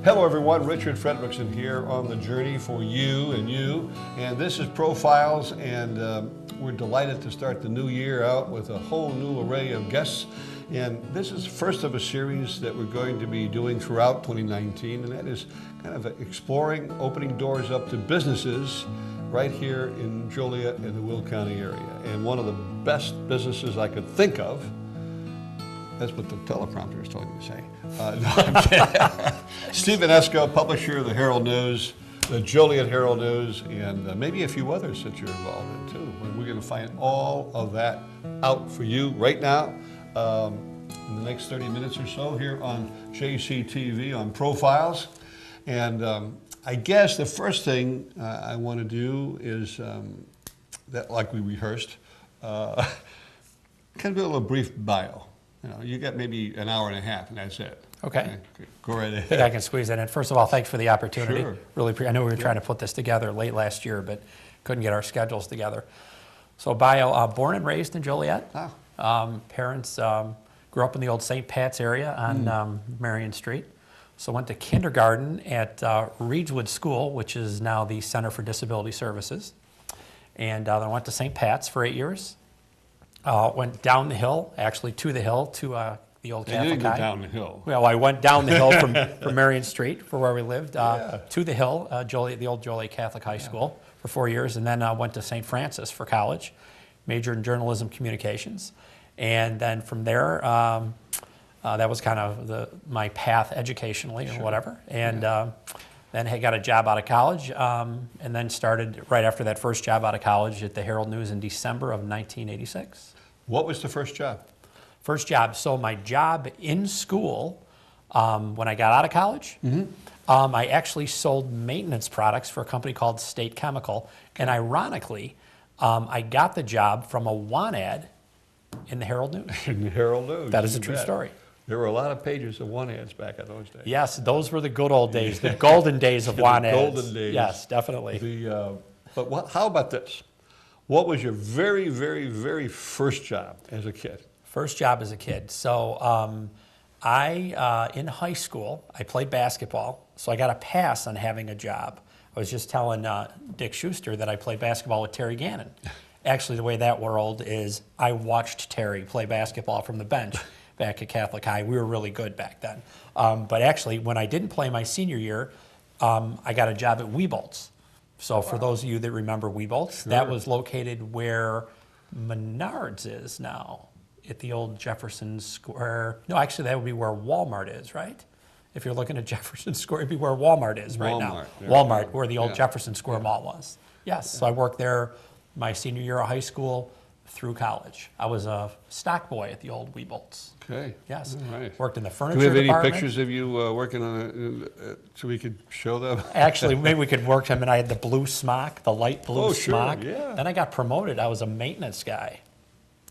Hello everyone, Richard Fredrickson here on the journey for you and you. And this is Profiles, and we're delighted to start the new year out with a whole new array of guests. And this is the first of a series that we're going to be doing throughout 2019, and that is kind of exploring, opening doors up to businesses right here in Joliet and the Will County area. And one of the best businesses I could think of, that's what the teleprompter is telling me to say. No, I'm kidding. Steve Vanisko, publisher of the Herald News, the Joliet Herald News, and maybe a few others that you're involved in too. And we're going to find all of that out for you right now in the next 30 minutes or so here on JCTV on Profiles. And I guess the first thing I want to do is that, like we rehearsed, kind of do a little brief bio. You know, you got maybe an hour and a half, and that's it. Okay. Go right ahead. I think I can squeeze that in. First of all, thanks for the opportunity. Sure. Really, I know we were trying to put this together late last year, but couldn't get our schedules together. So, bio, born and raised in Joliet. Parents grew up in the old St. Pat's area on Marion Street. So, went to kindergarten at Reedswood School, which is now the Center for Disability Services. And then went to St. Pat's for 8 years. Went down the hill, actually to the hill, to the old Catholic High. You didn't go down the hill. Well, I went down the hill from Marion Street, for where we lived, to the hill, Joliet, the old Joliet Catholic High School for 4 years, and then went to St. Francis for college, majored in journalism communications. And then from there, that was kind of my path educationally or whatever. And then I got a job out of college, and then started right after that first job out of college at the Herald News in December of 1986. What was the first job? First job, so my job in school, when I got out of college, I actually sold maintenance products for a company called State Chemical. And ironically, I got the job from a want ad in the Herald News. In the Herald News. That is a true story. There were a lot of pages of want ads back in those days. Yes, those were the good old days, the golden days of want ads. Golden days. Yes, definitely. But how about this? What was your very, very, very first job as a kid? First job as a kid. So in high school, I played basketball, so I got a pass on having a job. I was just telling Dick Schuster that I played basketball with Terry Gannon. Actually, the way that world is, I watched Terry play basketball from the bench back at Catholic High. We were really good back then. But actually, when I didn't play my senior year, I got a job at Weebolt's. So for those of you that remember Weebolt's, that was located where Menards is now, at the old Jefferson Square. No, actually, that would be where Walmart is, right? If you're looking at Jefferson Square, it'd be where Walmart is right now. Walmart, where the old Jefferson Square Mall was. Yes, so I worked there my senior year of high school through college. I was a stock boy at the old Weebolt's. Okay. Yes. All right. Worked in the furniture department. Do we have department. any pictures of you working on it so we could show them? Actually, maybe we could work them, and I had the blue smock, the light blue smock. Yeah. Then I got promoted. I was a maintenance guy.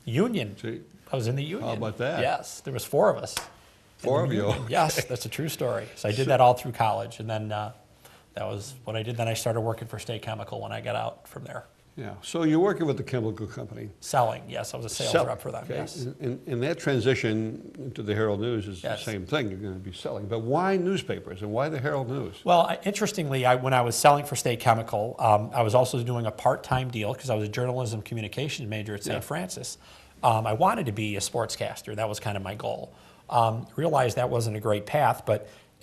Union. See? I was in the union. How about that? Yes, there was 4 of us. Four of you? Yes, that's a true story. So I did that all through college, and then that was what I did. Then I started working for State Chemical when I got out from there. Yeah. So you're working with the chemical company. Selling, yes. I was a sales rep for them, okay. yes. And that transition into the Herald News is the same thing. You're going to be selling. But why newspapers and why the Herald News? Well, interestingly, when I was selling for State Chemical, I was also doing a part-time deal because I was a journalism communications major at St. Francis. I wanted to be a sportscaster. That was kind of my goal. Realized that wasn't a great path,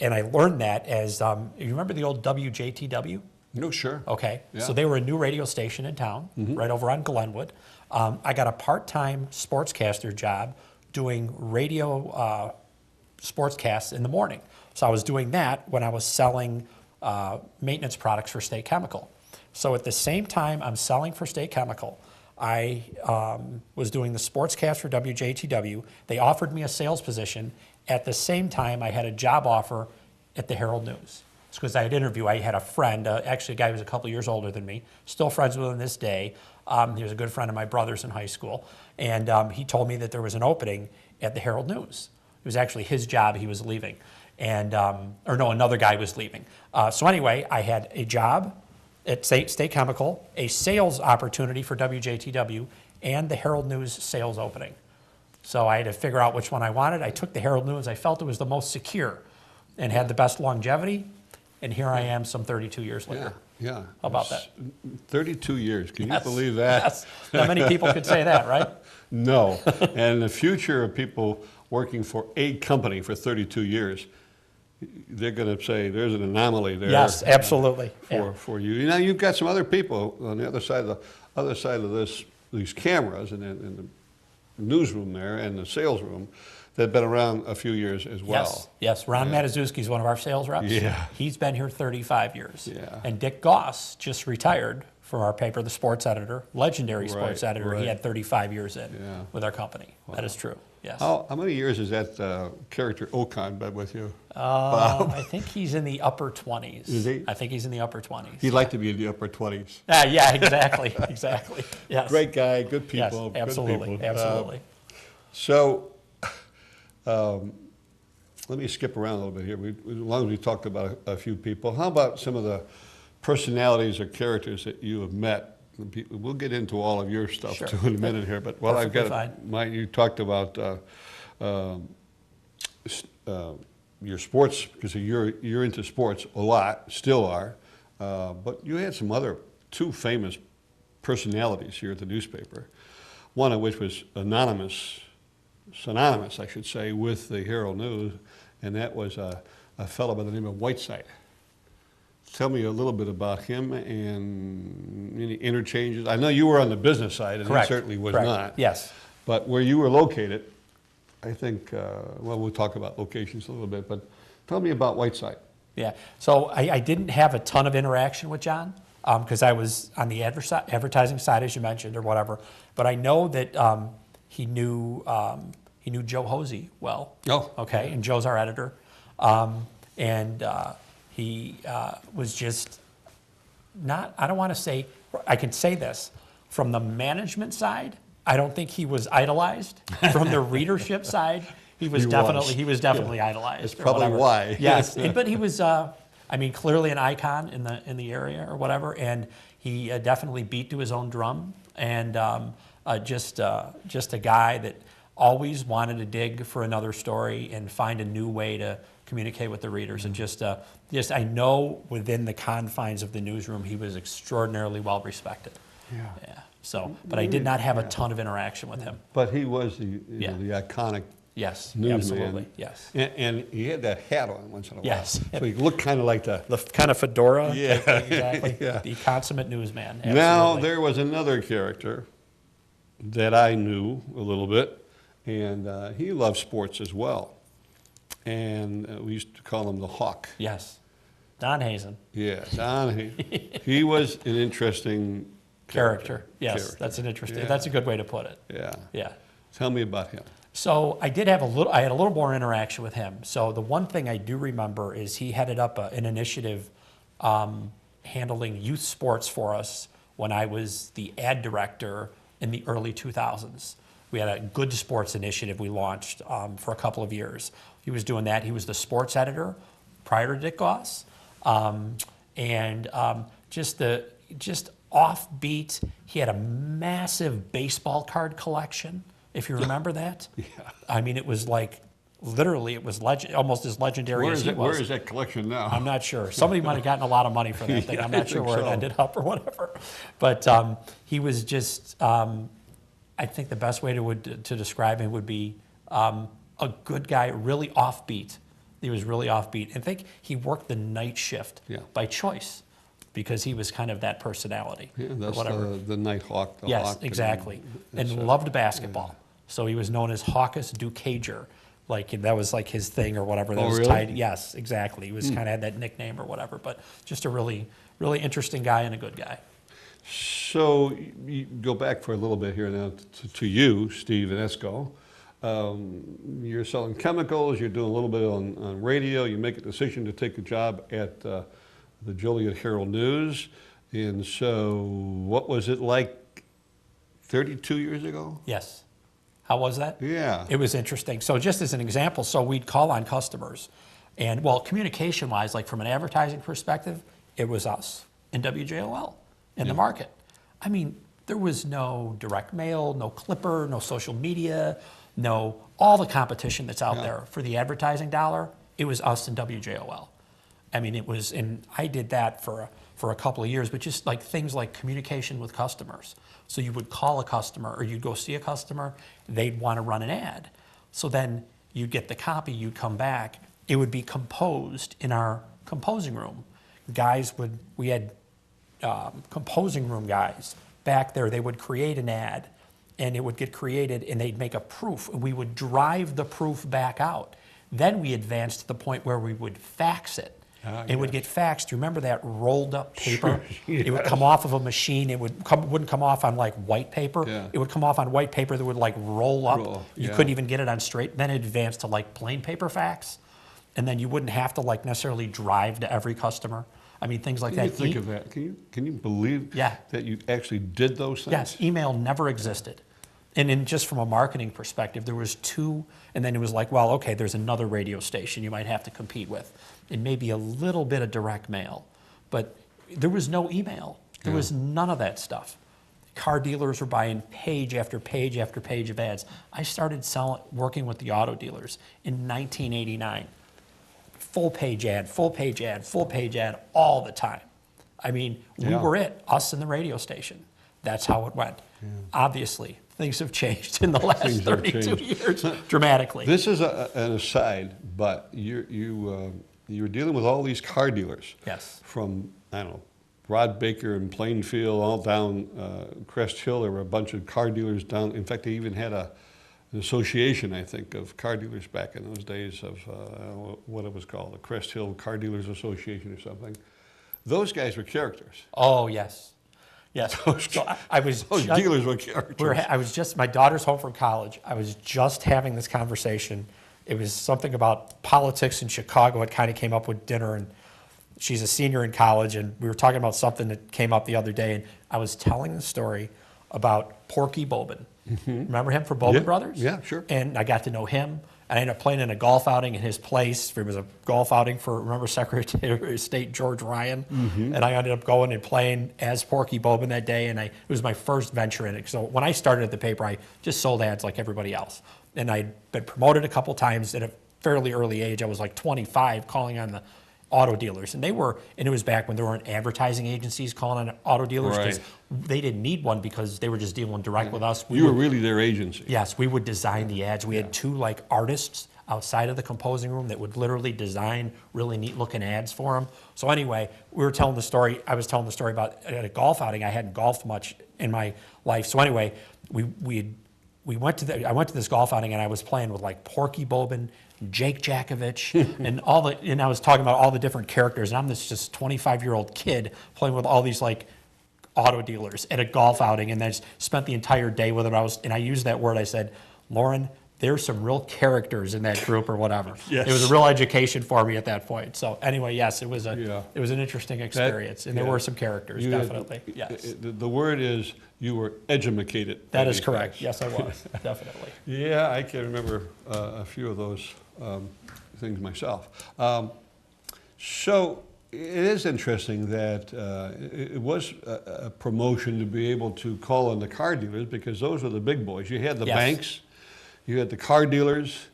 and I learned that as, you remember the old WJTW? No, sure. Okay, Yeah. so they were a new radio station in town, right over on Glenwood. I got a part-time sportscaster job doing radio sportscasts in the morning. So I was doing that when I was selling maintenance products for State Chemical. So at the same time I'm selling for State Chemical, I was doing the sportscast for WJTW. They offered me a sales position. At the same time, I had a job offer at the Herald News. It's because I had a friend, actually a guy who was a couple years older than me, still friends with him this day. He was a good friend of my brother's in high school. And he told me that there was an opening at the Herald News. It was actually his job he was leaving. And, another guy was leaving. So anyway, I had a job at State Chemical, a sales opportunity for WJTW, and the Herald News sales opening. So I had to figure out which one I wanted. I took the Herald News. I felt it was the most secure. and had the best longevity. And here I am some 32 years later. Yeah. How about that? 32 years. Can you Yes, believe that? Yes. Not many people could say that, right? No. And the future of people working for a company for 32 years, they're going to say there's an anomaly there. Yes, absolutely. For you. Now you've got some other people on the other side of these cameras and the newsroom there and the sales room that have been around a few years as well. Yes. Ron Matuszewski is one of our sales reps. Yeah. He's been here 35 years. Yeah. And Dick Goss just retired from our paper, the sports editor, legendary sports editor. He had 35 years with our company. Wow. That is true. Yes. How many years has that character Ocon been with you? I think he's in the upper 20s. Is he? I think he's in the upper 20s. He'd like to be in the upper 20s. Yeah, exactly. Exactly. Yes. Great guy, good people. Yes, absolutely. Good people. Absolutely. Let me skip around a little bit here. As long as we talked about a few people, how about some of the personalities or characters that you have met? We'll get into all of your stuff too in a minute here, but while I've got you talked about your sports, because you're into sports a lot, still are, but you had some other two famous personalities here at the newspaper, one of which was synonymous, I should say, with the Herald News, and that was a fellow by the name of Whiteside. Tell me a little bit about him and any interchanges. I know you were on the business side, and he certainly was not. Yes. But where you were located, I think, we'll talk about locations a little bit, but tell me about Whiteside. Yeah. So I didn't have a ton of interaction with John because I was on the advertising side, as you mentioned, or whatever. But I know that he knew Joe Hosey well. Oh. Okay. And Joe's our editor. He was just not, I don't want to say, I can say this, from the management side, I don't think he was idolized. From the readership side, he was definitely idolized. That's probably why. Yes, but he was, clearly an icon in the area or whatever, and he definitely beat to his own drum, and just a guy that always wanted to dig for another story and find a new way to communicate with the readers, and just I know within the confines of the newsroom he was extraordinarily well respected. Yeah. So, but I did not have a ton of interaction with him. But he was the iconic. Yes, newsman. Absolutely. Yes. And he had that hat on once in a while. Yes. So he looked kind of like the kind of fedora. Yeah. Exactly. Yeah. The consummate newsman. Absolutely. Now there was another character that I knew a little bit, and he loved sports as well. And we used to call him the Hawk. Yes. Don Hazen. Yeah, Don Hazen. He was an interesting character. Yes, that's an interesting. That's a good way to put it. Yeah. Yeah. Tell me about him. So I had a little more interaction with him. So the one thing I do remember is he headed up an initiative handling youth sports for us when I was the ad director in the early 2000s. We had a good sports initiative we launched for a couple of years. He was doing that. He was the sports editor prior to Dick Goss, just offbeat. He had a massive baseball card collection, if you remember that. Yeah. I mean, it was like, literally, it was almost as legendary as he was. Where is that collection now? I'm not sure. Somebody might have gotten a lot of money for that thing. I'm not sure where it ended up or whatever. But he was just, I think the best way to describe him would be a good guy, really offbeat. He was really offbeat. And I think he worked the night shift by choice because he was kind of that personality. Yeah, that's the night hawk. Yes, hawk exactly. And loved basketball. Yeah. So he was known as Hawkus Ducager. Like that was like his thing or whatever. That was really? tied. Yes, exactly. He was kind of had that nickname or whatever. But just a really, really interesting guy and a good guy. So you go back for a little bit here now to you, Steve Vanisko. You're selling chemicals, you're doing a little bit on radio, you make a decision to take a job at the jOLIET Herald News. And so what was it like 32 years ago? Yes. How was that? Yeah. It was interesting. So just as an example, so we'd call on customers. And well, communication-wise, like from an advertising perspective, it was us in WJOL in the market. I mean, there was no direct mail, no Clipper, no social media, no all the competition that's out there for the advertising dollar. it was us and WJOL. I mean, it was, and I did that for a couple of years, but just like things like communication with customers. So you would call a customer or you'd go see a customer, they'd want to run an ad. So then you'd get the copy, you'd come back, it would be composed in our composing room. We had composing room guys back there, they would create an ad and it would get created and they'd make a proof. We would drive the proof back out. Then we advanced to the point where we would fax it. It would get faxed. Do you remember that rolled up paper? Sure, yes. It would come off of a machine. It wouldn't come off on like white paper. Yeah. It would come off on white paper that would like roll up. You yeah. couldn't even get it on straight. Then it advanced to like plain paper fax. And then you wouldn't have to like necessarily drive to every customer. I mean, things like Can that. you think of that? Can you believe Yeah. that you actually did those things? Yes, email never existed. And in just from a marketing perspective, there was two, and then it was like, well, okay, there's another radio station you might have to compete with. And maybe a little bit of direct mail. But there was no email. There was none of that stuff. Car dealers were buying page after page after page of ads. I started working with the auto dealers in 1989. Full page ad, full page ad, full page ad all the time. I mean, we were it, us and the radio station. That's how it went. Obviously, things have changed in the last 32 years dramatically. This is an aside, but you were dealing with all these car dealers. Yes. From, I don't know, Rod Baker and Plainfield, all down Crest Hill. There were a bunch of car dealers down. In fact, they even had an association, I think, of car dealers back in those days of what it was called, the Crest Hill Car Dealers Association or something. Those guys were characters. Oh, yes. Yes. So Those dealers were characters. My daughter's home from college. I was just having this conversation. It was something about politics in Chicago. It kind of came up with dinner, and she's a senior in college, and we were talking about something that came up the other day, and I was telling the story about Porky Bobin. Remember him from Bobin Brothers? Yeah, sure. And I got to know him. And I ended up playing in a golf outing in his place. It was a golf outing for, remember, Secretary of State George Ryan? And I ended up going and playing as Porky Bobin that day, and it was my first venture in it. So when I started at the paper, I just sold ads like everybody else. And I'd been promoted a couple times at a fairly early age. I was like 25 calling on the auto dealers. And it was back when there weren't advertising agencies calling on auto dealers because they didn't need one because they were just dealing direct with us. You were really their agency. Yes, we would design the ads. We had two like artists outside of the composing room that would literally design really neat looking ads for them. So anyway, I was telling the story about at a golf outing. I hadn't golfed much in my life. So anyway, I went to this golf outing and I was playing with like Porky Bobin, Jake Jakovich, and I was talking about all the different characters, and I'm this just 25-year-old kid playing with all these like auto dealers at a golf outing, and I just spent the entire day with them. I used that word. I said, Lauren, there's some real characters in that group or whatever. Yes. It was a real education for me at that point. So anyway, yes, it was an interesting experience, and there were some characters, definitely. Yes. The word is you were edumacated. That is correct. Yes, I was, definitely. Yeah, I can remember a few of those things myself. So it is interesting that it was a promotion to be able to call on the car dealers because those were the big boys. You had the banks, you had the car dealers.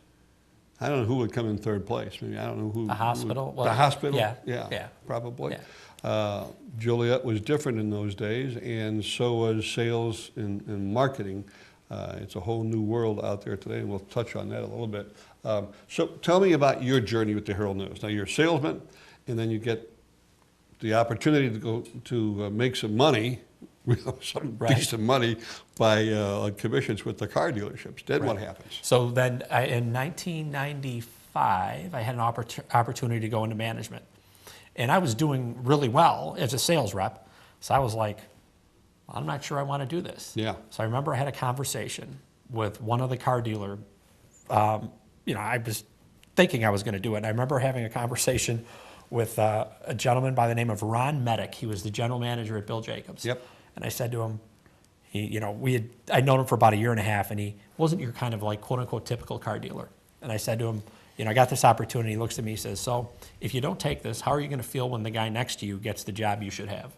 I don't know who would come in third place. Maybe I don't know who. The hospital. The hospital. Yeah. Probably. Yeah. Joliet was different in those days, and so was sales and marketing. It's a whole new world out there today, and we'll touch on that a little bit. So tell me about your journey with the Herald News. Now, you're a salesman, and then you get the opportunity to go to make some money, some decent money by commissions with the car dealerships. Then what happens? So then in 1995, I had an opportunity to go into management. And I was doing really well as a sales rep. So I was like, I'm not sure I want to do this. Yeah. So I remember I had a conversation with one of the car dealer. I was thinking I was going to do it. And I remember having a conversation with a gentleman by the name of Ron Medic. He was the general manager at Bill Jacobs. Yep. And I said to him, I'd known him for about a year and a half, and he wasn't your kind of like quote unquote typical car dealer. And I said to him, I got this opportunity. He looks at me, he says, so if you don't take this, how are you going to feel when the guy next to you gets the job you should have?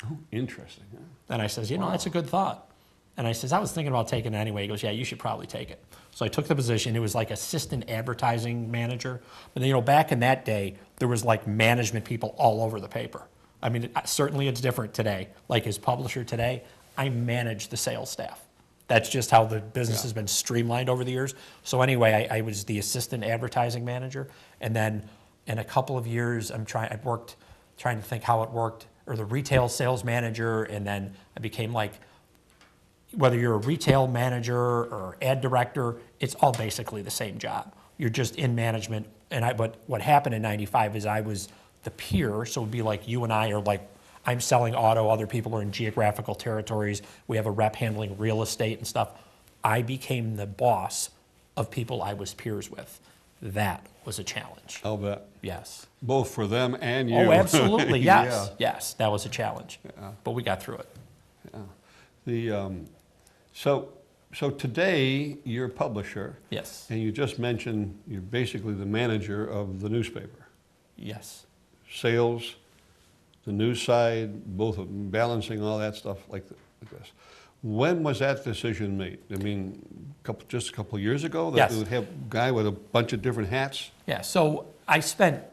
Oh, interesting. Huh? And I says, that's a good thought. And I says, I was thinking about taking it anyway. He goes, yeah, you should probably take it. So I took the position. It was like assistant advertising manager. But then, back in that day, there was like management people all over the paper. I mean, certainly it's different today. Like as publisher today, I manage the sales staff. That's just how the business has been streamlined over the years. So anyway, I was the assistant advertising manager. And then in a couple of years, I worked trying to think how it worked, or the retail sales manager. And then I became like, whether you're a retail manager or ad director, it's all basically the same job. You're just in management. But what happened in '95 is I was the peer, so it would be like you and I are like, I'm selling auto, other people are in geographical territories, we have a rep handling real estate and stuff. I became the boss of people I was peers with. That was a challenge. I'll bet. Yes. Both for them and you. Oh, absolutely, yes. Yeah. Yes, that was a challenge. Yeah. But we got through it. Yeah. So today you're a publisher. Yes. And you just mentioned you're basically the manager of the newspaper. Yes. Sales, the news side, both of them, balancing all that stuff like this. When was that decision made? I mean, just a couple of years ago? That Yes. you would have a guy with a bunch of different hats? Yeah, so I spent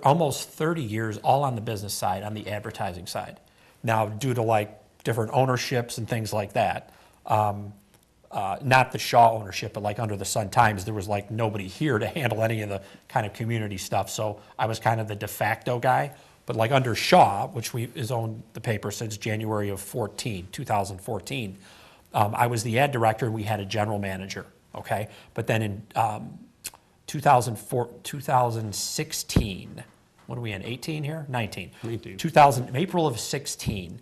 almost 30 years all on the business side, on the advertising side. Now, due to like different ownerships and things like that, not the Shaw ownership, but like under the Sun Times, there was like nobody here to handle any of the kind of community stuff. So I was kind of the de facto guy. But like under Shaw, which has owned the paper since January of 2014, I was the ad director and we had a general manager, okay? But then in 2016, what are we in, 18 here? 19. 19. April of 16,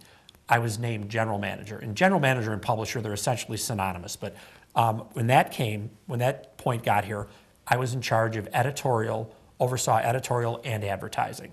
I was named general manager. And general manager and publisher, they're essentially synonymous. But when that point got here, I was in charge of oversaw editorial and advertising.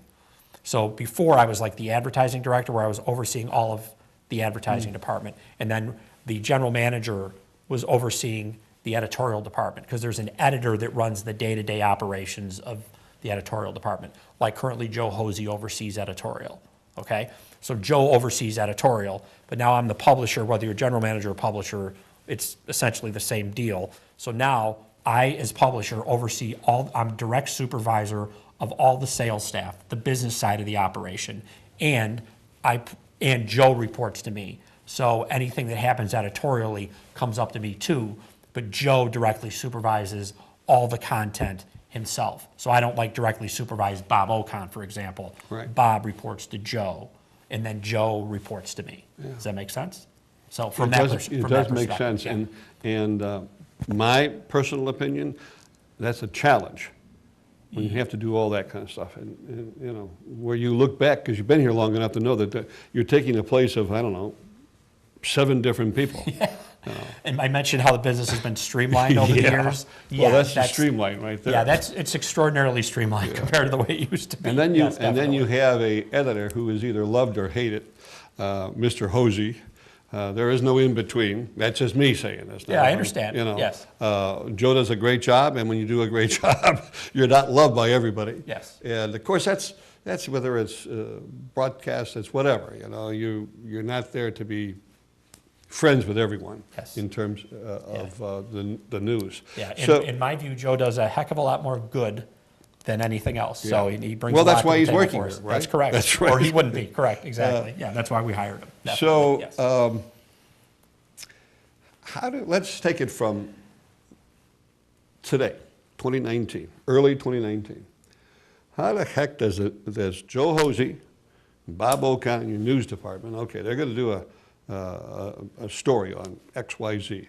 So before I was like the advertising director where I was overseeing all of the advertising department. And then the general manager was overseeing the editorial department because there's an editor that runs the day-to-day operations of the editorial department. Like currently Joe Hosey oversees editorial, okay? So Joe oversees editorial, but now I'm the publisher, whether you're general manager or publisher, it's essentially the same deal. So now I, as publisher, I'm direct supervisor of all the sales staff, the business side of the operation, and Joe reports to me. So anything that happens editorially comes up to me too, but Joe directly supervises all the content himself. So I don't like directly supervise Bob Ocon, for example. Right. Bob reports to Joe, and then Joe reports to me. Yeah. Does that make sense? So from It does make sense, yeah. and my personal opinion, that's a challenge when you have to do all that kind of stuff, and where you look back because you've been here long enough to know that you're taking the place of 7 different people. Yeah. And I mentioned how the business has been streamlined over the years. Yeah, well, that's the streamline right there. Yeah, it's extraordinarily streamlined compared to the way it used to be. And then you have a editor who is either loved or hated, Mr. Hosey. There is no in between. That's just me saying this. Yeah, I understand. Yes. Joe does a great job, and when you do a great job, you're not loved by everybody. Yes. And of course, that's whether it's broadcast, it's whatever. You're not there to be friends with everyone. Yes. In terms of the news. Yeah. So, in my view, Joe does a heck of a lot more good than anything else. Yeah. So he brings. Well, a lot that's to why the he's table working for us. here, right? That's correct. That's right. Or he wouldn't be. Correct. Exactly. Yeah. That's why we hired him. So, Definitely. Yes. Let's take it from today, 2019, early 2019. How the heck does Joe Hosey, Bob Ocon, in your news department, okay, they're going to do a story on XYZ.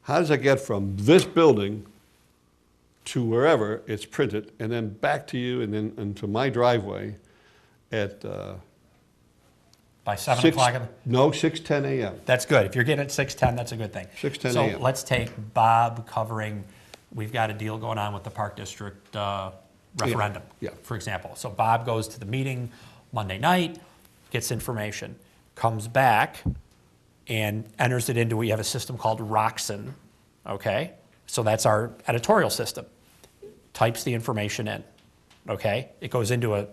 How does that get from this building to wherever it's printed, and then back to you, and then into my driveway at by 7 o'clock? No, 6:10 a.m. That's good. If you're getting at 6:10, that's a good thing. 6:10 So a.m. let's take Bob covering, we've got a deal going on with the Park District referendum, Yeah. for example. So Bob goes to the meeting Monday night, gets information, comes back and enters it into, we have a system called Roxen, okay? So that's our editorial system. Types the information in, okay? It goes into a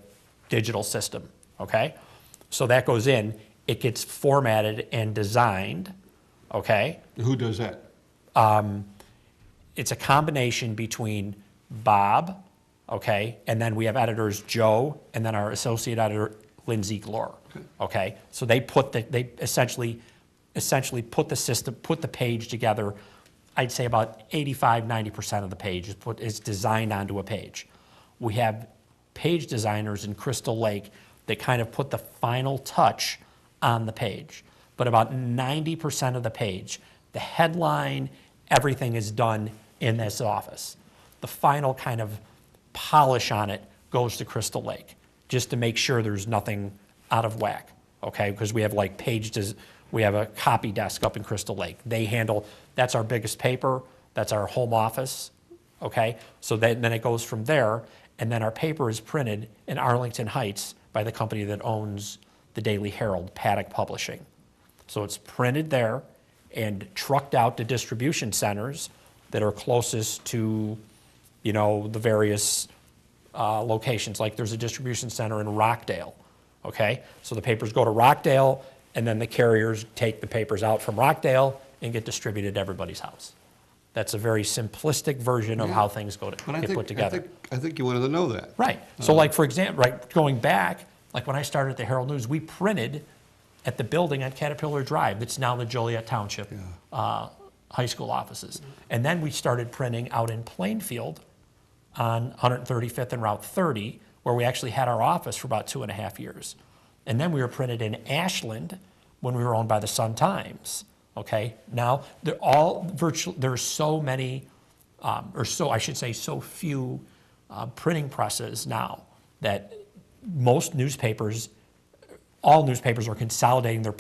digital system, okay? So that goes in, it gets formatted and designed okay? Who does that? It's a combination between Bob, okay, and then we have editors Joe, and then our associate editor Lindsay Glore, okay. So they essentially put the page together. I'd say about 85–90% of the page is designed onto a page. We have page designers in Crystal Lake that kind of put the final touch on the page. But about 90% of the page, the headline, everything is done in this office. The final kind of polish on it goes to Crystal Lake, just to make sure there's nothing out of whack, okay? Because we have like we have a copy desk up in Crystal Lake. That's our biggest paper, that's our home office, okay? So then it goes from there, and then our paper is printed in Arlington Heights by the company that owns the Daily Herald, Paddock Publishing. So it's printed there and trucked out to distribution centers that are closest to, the various locations. Like there's a distribution center in Rockdale, okay? So the papers go to Rockdale, and then the carriers take the papers out from Rockdale and get distributed to everybody's house. That's a very simplistic version of how things get put together. I think you wanted to know that. Right. So like, for example, going back, like when I started at the Herald News, we printed at the building on Caterpillar Drive that's now the Joliet Township high school offices. And then we started printing out in Plainfield on 135th and Route 30, where we actually had our office for about 2.5 years. And then we were printed in Ashland when we were owned by the Sun-Times. Okay, now there's so many, so few printing presses now that all newspapers are consolidating their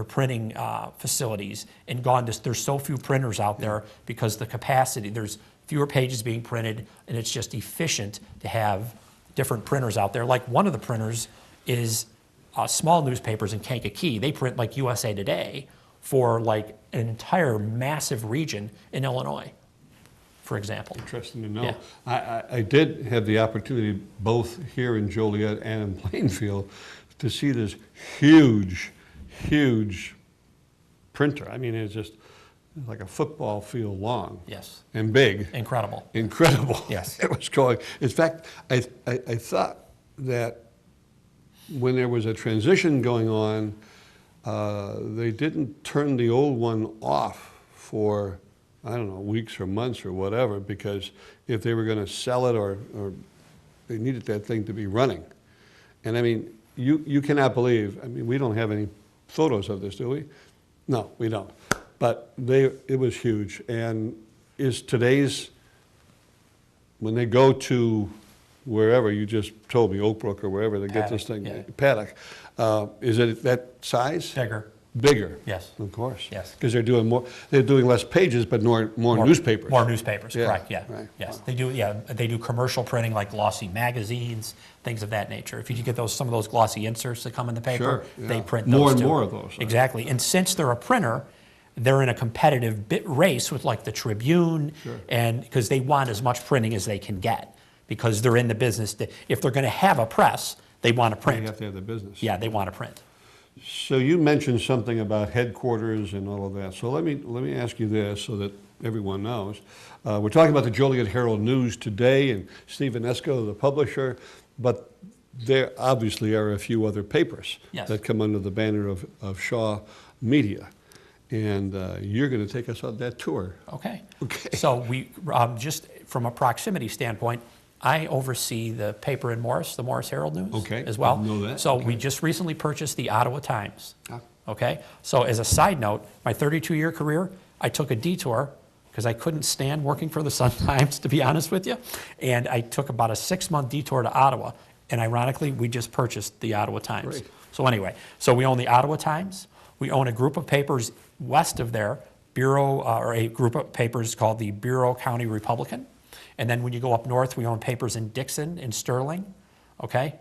printing facilities and there's so few printers out there because the capacity, there's fewer pages being printed, and it's just efficient to have different printers out there. Like one of the printers is small newspapers in Kankakee. They print like USA Today for like an entire massive region in Illinois, for example. Interesting to know. Yeah. I did have the opportunity both here in Joliet and in Plainfield to see this huge printer. I mean, it's just like a football field long. Yes. And big. Incredible. Yes. It was going. In fact, I thought that when there was a transition going on, they didn't turn the old one off for, I don't know, weeks or months or whatever, because if they were going to sell it or they needed that thing to be running. And I mean, you cannot believe, I mean, we don't have any photos of this, do we? No, we don't. But it was huge. And is today's, when they go to wherever, you just told me, Oak Brook or wherever, they get this thing, Paddock, is it that size? Bigger. Yes. Of course. Yes. Because they're doing less pages, but more newspapers. More newspapers, correct, yeah. Right. Yes, wow. They do commercial printing like glossy magazines, things of that nature. If you get some of those glossy inserts that come in the paper, they print those more and too. more of those. Right? Exactly, and since they're a printer, they're in a competitive bit race with like the Tribune, and because they want as much printing as they can get, because they're in the business that if they're going to have a press, they want to print. They have to have the business. Yeah, they want to print. So you mentioned something about headquarters and all of that. So let me ask you this so that everyone knows. We're talking about the Joliet Herald News today and Steve Vanisko, the publisher, but there obviously are a few other papers that come under the banner of Shaw Media. And you're going to take us on that tour. Okay. So we, just from a proximity standpoint, I oversee the paper in Morris, the Morris Herald News as well. Know that. So we just recently purchased the Ottawa Times. Okay. So as a side note, my 32-year career, I took a detour because I couldn't stand working for the Sun-Times, to be honest with you. And I took about a 6-month detour to Ottawa. And ironically, we just purchased the Ottawa Times. Great. So anyway, so we own the Ottawa Times. We own a group of papers west of there, or a group of papers called the Bureau County Republican. And then when you go up north, we own papers in Dixon, in Sterling,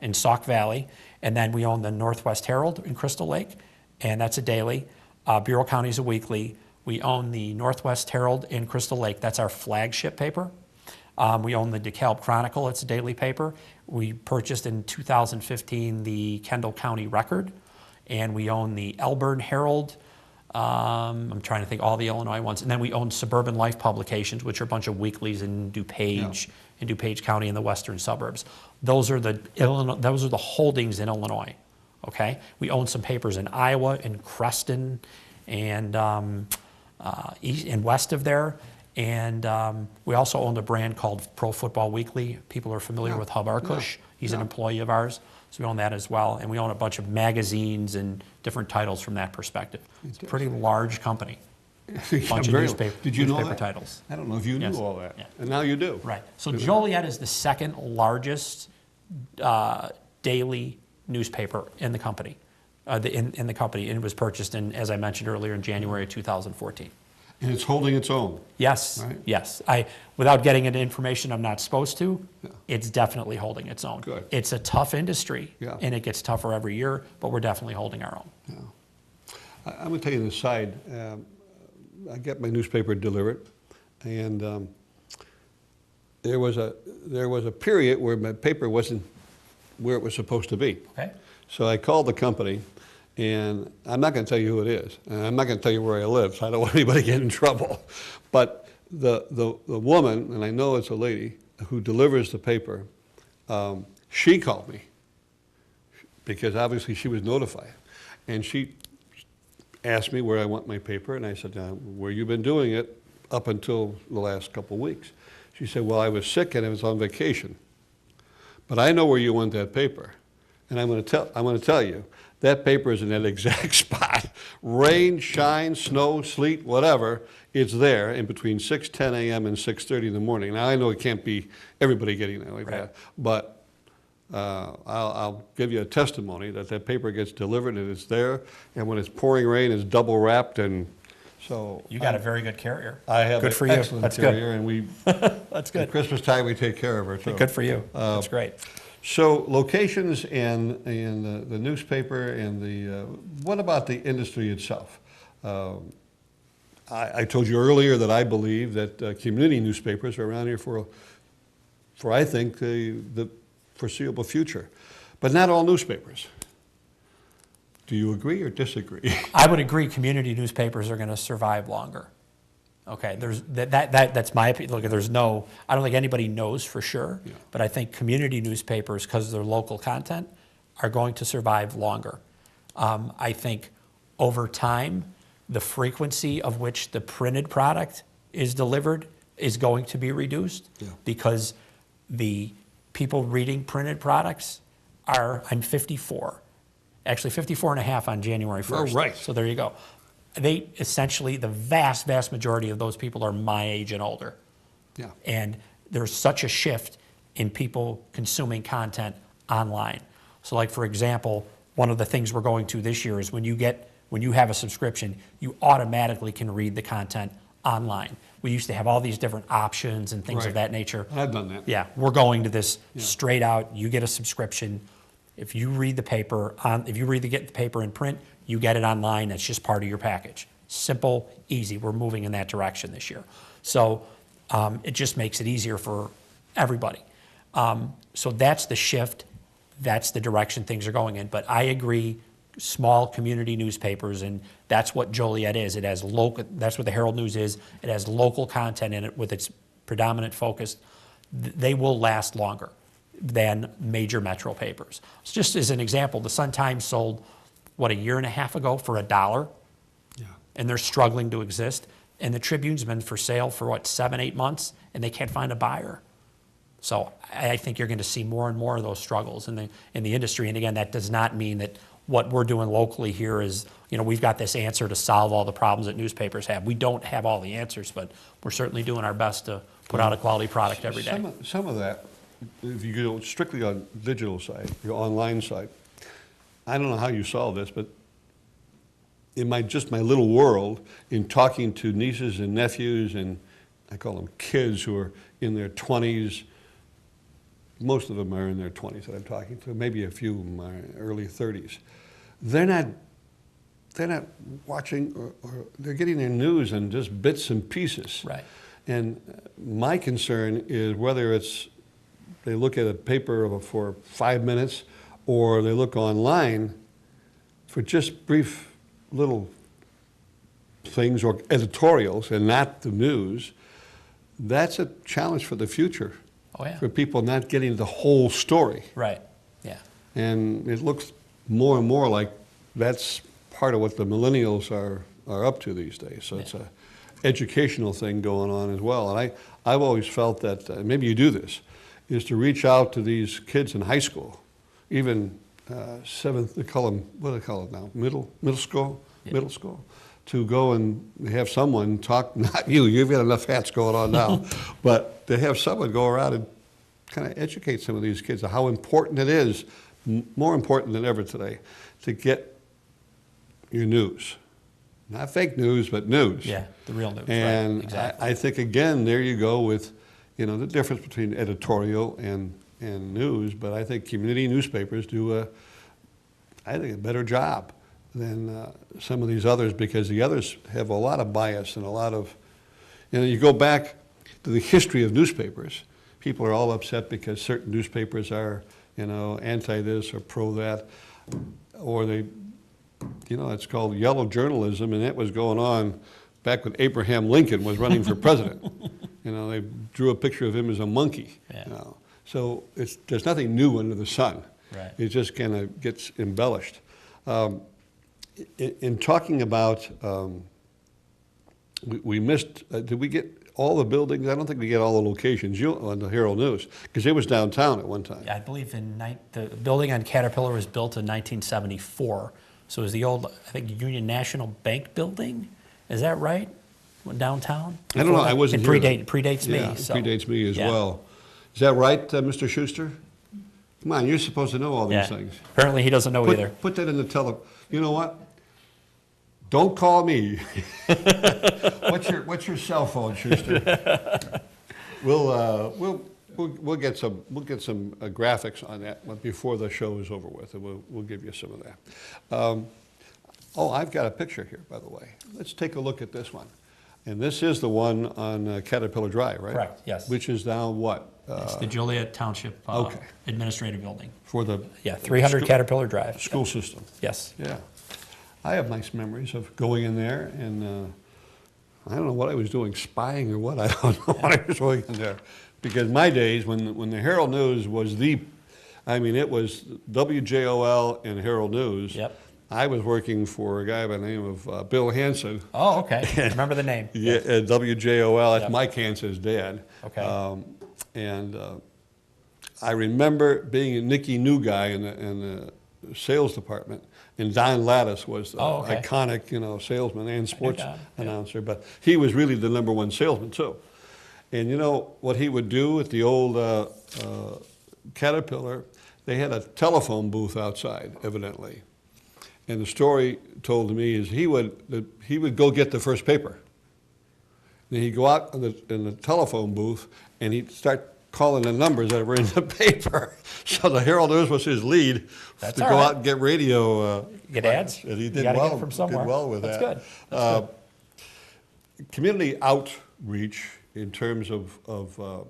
in Sauk Valley. And then we own the Northwest Herald in Crystal Lake, and that's a daily. Bureau County is a weekly. We own the Northwest Herald in Crystal Lake. That's our flagship paper. We own the DeKalb Chronicle. It's a daily paper. We purchased in 2015 the Kendall County Record. And we own the Elburn Herald, I'm trying to think all the Illinois ones, and then we own Suburban Life Publications, which are a bunch of weeklies in DuPage County in the western suburbs. Those are the holdings in Illinois. Okay, we own some papers in Iowa, in Creston, and east and west of there. And we also owned a brand called Pro Football Weekly. People are familiar with Hub Arkush. He's an employee of ours. So we own that as well. And we own a bunch of magazines and different titles from that perspective. It's a pretty large company. Bunch of newspaper titles. I don't know if you knew all that. Yeah. And now you do. Right. So jOLIET is the second largest daily newspaper in the company. In the company. And it was purchased, as I mentioned earlier, in January of 2014. And it's holding its own. Yes, right? Yes. Without getting into information I'm not supposed to, it's definitely holding its own. Good. It's a tough industry, and it gets tougher every year, but we're definitely holding our own. Yeah. I'm going to tell you an aside. I get my newspaper delivered, and there was a period where my paper wasn't where it was supposed to be. Okay. So I called the company. And I'm not going to tell you who it is, and I'm not going to tell you where I live, so I don't want anybody to get in trouble. But the woman, and I know it's a lady, who delivers the paper, she called me, because obviously she was notified. And she asked me where I want my paper, and I said, where you been doing it up until the last couple of weeks. She said, well, I was sick and I was on vacation. But I know where you want that paper, and I'm going to tell you. That paper is in that exact spot. Rain, shine, snow, sleet, whatever, it's there in between 10 a.m. and 6:30 in the morning. Now, I know it can't be everybody getting there like that, but I'll give you a testimony that paper gets delivered and it's there, and when it's pouring rain, it's double wrapped, and so... You got a very good carrier. I have good for an you. excellent That's carrier, good. and we... That's good. At Christmas time, we take care of her, too. Good for you. That's great. So locations and the newspaper and what about the industry itself? I told you earlier that I believe that community newspapers are around here for I think the foreseeable future, but not all newspapers. Do you agree or disagree? I would agree. Community newspapers are going to survive longer. Okay, that's my opinion. Look, I don't think anybody knows for sure, but I think community newspapers, because of their local content, are going to survive longer. I think over time, the frequency of which the printed product is delivered is going to be reduced because the people reading printed products I'm 54, actually 54 and a half on January 1st. Oh, right. So there you go. They essentially, the vast majority of those people are my age and older. Yeah. And there's such a shift in people consuming content online. So like, for example, one of the things we're going to this year is when you have a subscription, you automatically can read the content online. We used to have all these different options and things of that nature. I've done that. Yeah, we're going to this straight out. You get a subscription. If you read the paper get the paper in print, you get it online. That's just part of your package. Simple, easy. We're moving in that direction this year. So it just makes it easier for everybody. So that's the shift. That's the direction things are going in. But I agree, small community newspapers, and that's what jOLIET is. It has local. That's what the Herald News is. It has local content in it with its predominant focus. They will last longer than major metro papers. So just as an example, the Sun-Times sold, a year and a half ago for $1, and they're struggling to exist. And the Tribune's been for sale for 7, 8 months, and they can't find a buyer. So I think you're going to see more and more of those struggles in the industry. And again, that does not mean that what we're doing locally here is, we've got this answer to solve all the problems that newspapers have. We don't have all the answers, but we're certainly doing our best to put out a quality product every day. Some of that, if you go strictly on digital side, your online side, I don't know how you solve this, but in my little world, in talking to nieces and nephews, and I call them kids who are in their 20s, most of them are in their 20s that I'm talking to, maybe a few in my early 30s. They're not watching, or they're getting their news in just bits and pieces. Right. And my concern is whether they look at a paper for 5 minutes, or they look online for just brief little things or editorials and not the news, that's a challenge for the future. Oh, yeah. For people not getting the whole story. Right. Yeah. And it looks more and more like that's part of what the millennials are up to these days. So it's a educational thing going on as well. And I've always felt that, maybe you do this, is to reach out to these kids in high school, even seventh, they call them, what do they call it now, middle school? Yeah. Middle school. To go and have someone talk, not you, you've got enough hats going on now, but to have someone go around and kind of educate some of these kids on how important it is, more important than ever today, to get your news. Not fake news, but news. Yeah, the real news. And right. Exactly. I think, again, there you go with, the difference between editorial and news, but I think community newspapers do a better job than some of these others, because the others have a lot of bias and a lot of, you go back to the history of newspapers, people are all upset because certain newspapers are, anti this or pro that, or they, it's called yellow journalism, and that was going on back when Abraham Lincoln was running for president. They drew a picture of him as a monkey. Yeah. So there's nothing new under the sun. Right. It just kind of gets embellished. In talking about, we missed, did we get all the buildings? I don't think we get all the locations on the Herald News, because it was downtown at one time. Yeah, I believe the building on Caterpillar was built in 1974. So it was the old, I think, Union National Bank building. Is that right? Downtown? I don't know. I wasn't here. It predates me. Yeah, it so. predates me as well. Is that right, Mr. Schuster? Come on, you're supposed to know all these things. Apparently he doesn't know either. Put that in the You know what? Don't call me. What's your cell phone, Schuster? We'll get some graphics on that before the show is over with, and we'll give you some of that. I've got a picture here, by the way. Let's take a look at this one. And this is the one on Caterpillar Drive, right? Correct, yes. Which is now what? It's the Joliet Township Administrative Building. For the 300 Caterpillar Drive. School system. Yes. Yeah. I have nice memories of going in there, and I don't know what I was doing, spying or what. I don't know what I was doing in there. Because my days, when the Herald News was it was WJOL and Herald News. Yep. I was working for a guy by the name of Bill Hansen. Oh, okay. I remember the name. Yeah, at WJOL. That's Mike Hansen's dad. Okay. I remember being a Nicky New guy in the sales department, and Don Lattis was the iconic, salesman and sports announcer. But he was really the #1 salesman too. And what he would do at the old Caterpillar, they had a telephone booth outside, evidently. And the story told to me is he would go get the first paper. Then he'd go out in the telephone booth and he'd start calling the numbers that were in the paper. So the Herald News was his lead to go out and get radio. Get ads? And he did well. Get from somewhere. Did well with That's that. Good. That's good. Community outreach in terms of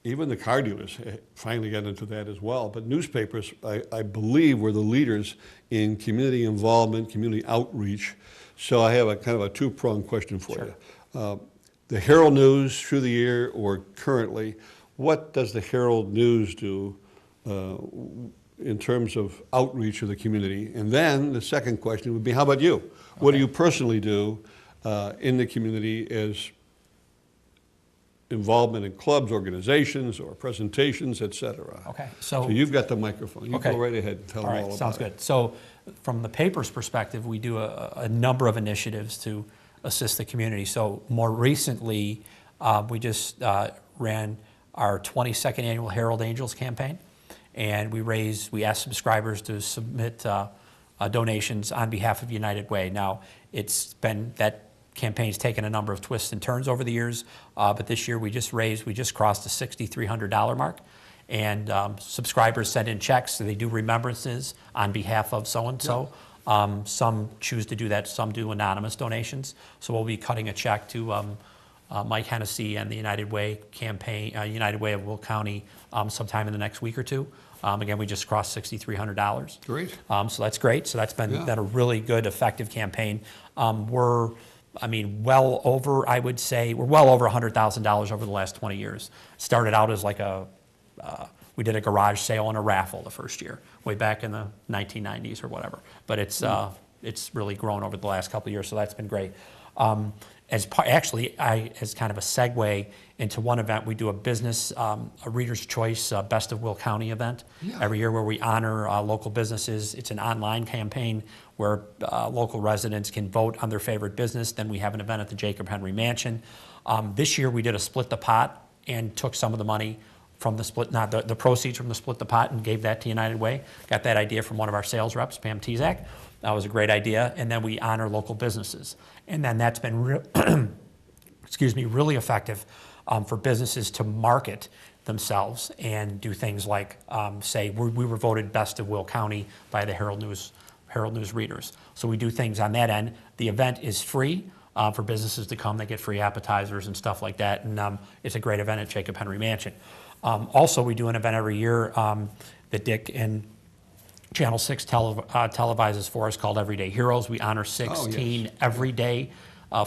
even the car dealers finally got into that as well. But newspapers, I believe, were the leaders in community involvement, community outreach. So I have a kind of a two-pronged question for you. The Herald News through the year or currently, what does the Herald News do in terms of outreach of the community? And then the second question would be, how about you? What do you personally do in the community as involvement in clubs, organizations, or presentations, et cetera? Okay. So you've got the microphone. You go right ahead and tell them all about it. Sounds good. So from the paper's perspective, we do a number of initiatives to assist the community. So more recently, we just ran our 22nd annual Herald Angels campaign, and we asked subscribers to submit donations on behalf of United Way. Now, that campaign's taken a number of twists and turns over the years, but this year we just crossed the $6,300 mark, and subscribers send in checks, so they do remembrances on behalf of so-and-so. Some choose to do that, some do anonymous donations. So we'll be cutting a check to Mike Hennessy and the United Way campaign, United Way of Will County, sometime in the next week or two. Again, we just crossed $6,300. Great. So that's great. So that's been, Yeah. been a really good, effective campaign. We're, I mean, well over, I would say, we're well over $100,000 over the last 20 years. Started out as like we did a garage sale and a raffle the first year, way back in the 1990s or whatever. But it's really grown over the last couple of years, so that's been great. As kind of a segue into one event, we do a business, a Reader's Choice Best of Will County event every year where we honor local businesses. It's an online campaign where local residents can vote on their favorite business. Then we have an event at the Jacob Henry Mansion. This year we did a split the pot and took some of the money from the the proceeds from the split the pot and gave that to United Way. Got that idea from one of our sales reps, Pam Tezak. That was a great idea. And then we honor local businesses. And then that's been really effective for businesses to market themselves and do things like say we were voted Best of Will County by the Herald News readers. So we do things on that end. The event is free for businesses to come. They get free appetizers and stuff like that. And it's a great event at Jacob Henry Mansion. Also, we do an event every year that Dick and Channel 6 televises for us called Everyday Heroes. We honor 16 everyday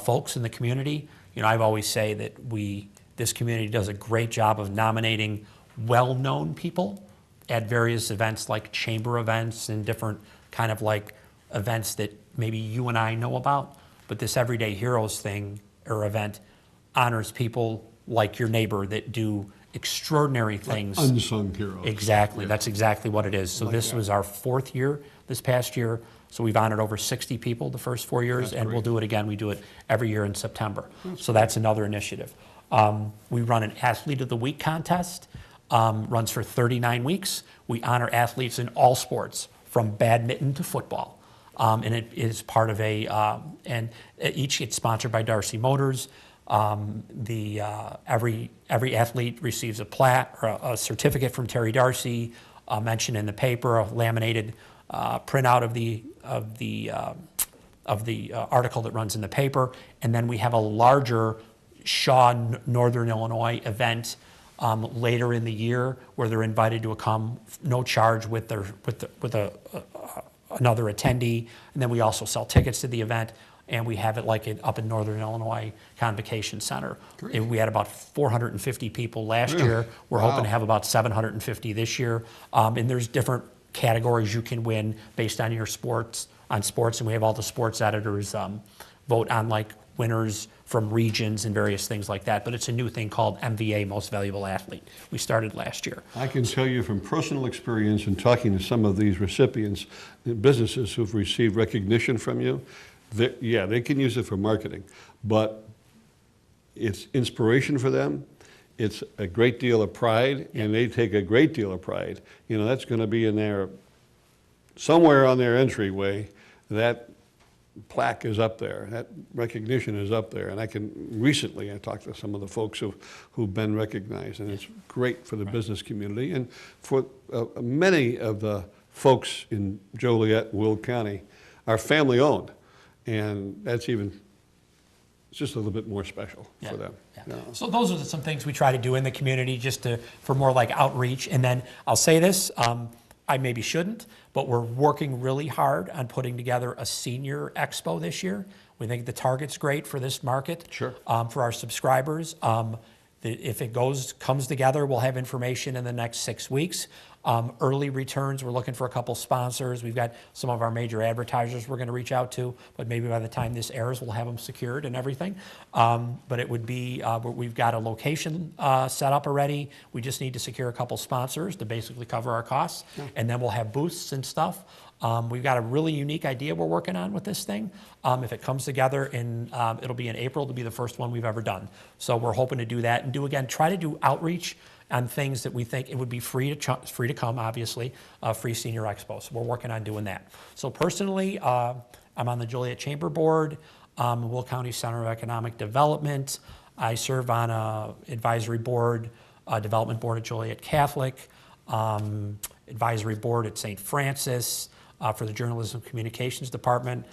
folks in the community. You know, I've always say that this community does a great job of nominating well-known people at various events like chamber events and different kind of like events that maybe you and I know about. But this Everyday Heroes thing or event honors people like your neighbor that do extraordinary things. Like unsung heroes. Exactly. Yeah. That's exactly what it is. So like this was our 4th year this past year. So we've honored over 60 people the first 4 years, that's and great. We'll do it again. We do it every year in September. That's another initiative. We run an Athlete of the Week contest. Runs for 39 weeks. We honor athletes in all sports, from badminton to football. And it is part of and each gets sponsored by Darcy Motors. Every athlete receives a plaque or a certificate from Terry Darcy, mentioned in the paper, a laminated printout of the article that runs in the paper, and then we have a larger Shaw Northern Illinois event later in the year where they're invited to come, no charge, with another attendee, and then we also sell tickets to the event. And we have it up in Northern Illinois Convocation Center. We had about 450 people last year. We're hoping to have about 750 this year. And there's different categories you can win based on your sports. And we have all the sports editors vote on like winners from regions and various things like that. But it's a new thing called MVA, Most Valuable Athlete. We started last year. I can tell you from personal experience in talking to some of these recipients, businesses who've received recognition from you, they can use it for marketing, but it's inspiration for them. It's a great deal of pride, and they take a great deal of pride. You know, that's going to be in there somewhere on their entryway. That plaque is up there. That recognition is up there. And I talked to some of the folks who've been recognized, and it's great for the business community. And for many of the folks in Joliet, Will County, are family owned. And that's it's just a little bit more special for them. Yeah. So those are some things we try to do in the community for more like outreach. And then I'll say this, I maybe shouldn't, but we're working really hard on putting together a senior expo this year. We think the target's great for this market. Sure. For our subscribers. If it comes together, we'll have information in the next 6 weeks. Early returns, we're looking for a couple sponsors. We've got some of our major advertisers we're going to reach out to, but maybe by the time this airs, we'll have them secured and everything. But it would be, we've got a location set up already. We just need to secure a couple sponsors to basically cover our costs, and then we'll have booths and stuff. We've got a really unique idea we're working on with this thing. If it comes together, it'll be in April, it'll be the first one we've ever done. So we're hoping to do that and try to do outreach on things that we think it would be free to come, obviously, free senior expo. So we're working on doing that. So personally, I'm on the Joliet Chamber Board, Will County Center of Economic Development. I serve on a advisory board, development board at Joliet Catholic, advisory board at St. Francis, for the Journalism Communications Department,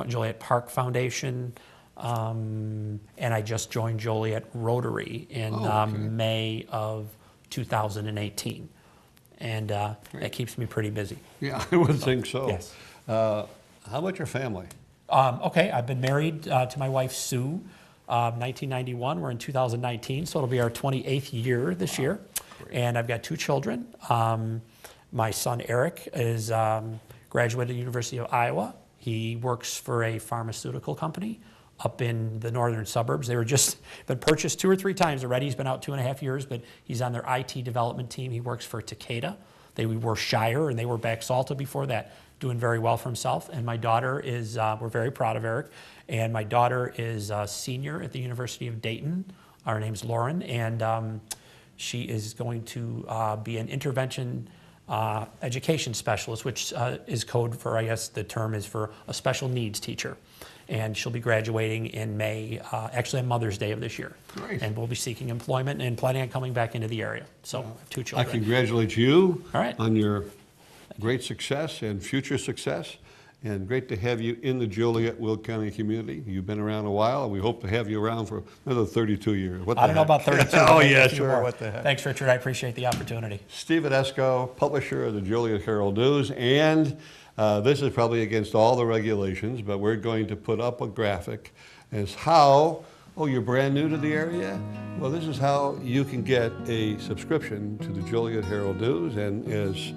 Joliet Park Foundation, and I just joined Joliet Rotary in May of 2018. and that keeps me pretty busy. Yeah, I would think so. Yes. How about your family? Okay, I've been married to my wife, Sue, 1991. We're in 2019, so it'll be our 28th year this year. Great. And I've got 2 children. My son, Eric, is graduated at the University of Iowa. He works for a pharmaceutical company up in the northern suburbs. They were just been purchased 2 or 3 times already. He's been out 2.5 years, but he's on their IT development team. He works for Takeda. They were Shire, and they were Baxalta before that, doing very well for himself. And my daughter is, we're very proud of Eric, and my daughter is a senior at the University of Dayton. Her name's Lauren, and she is going to be an intervention education specialist, which is code for, I guess the term is for a special needs teacher. And she'll be graduating in May, actually on Mother's Day of this year. Great. And we'll be seeking employment and planning on coming back into the area. So 2 I children. congratulate you All right. on your great success and future success. And great to have you in the Joliet, Will County community. You've been around a while, and we hope to have you around for another 32 years. What the I don't know heck? about 32. Oh, but maybe yeah, a few sure. more. What the heck? Thanks, Richard. I appreciate the opportunity. Steve Vanisko, publisher of the Joliet Herald News, and this is probably against all the regulations, but we're going to put up a graphic as how, oh, you're brand new to the area? Well, this is how you can get a subscription to the Joliet Herald News, and as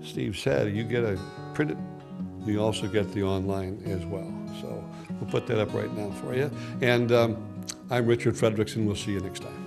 Steve said, you get a printed, you also get the online as well. So we'll put that up right now for you. And I'm Richard Fredrickson. We'll see you next time.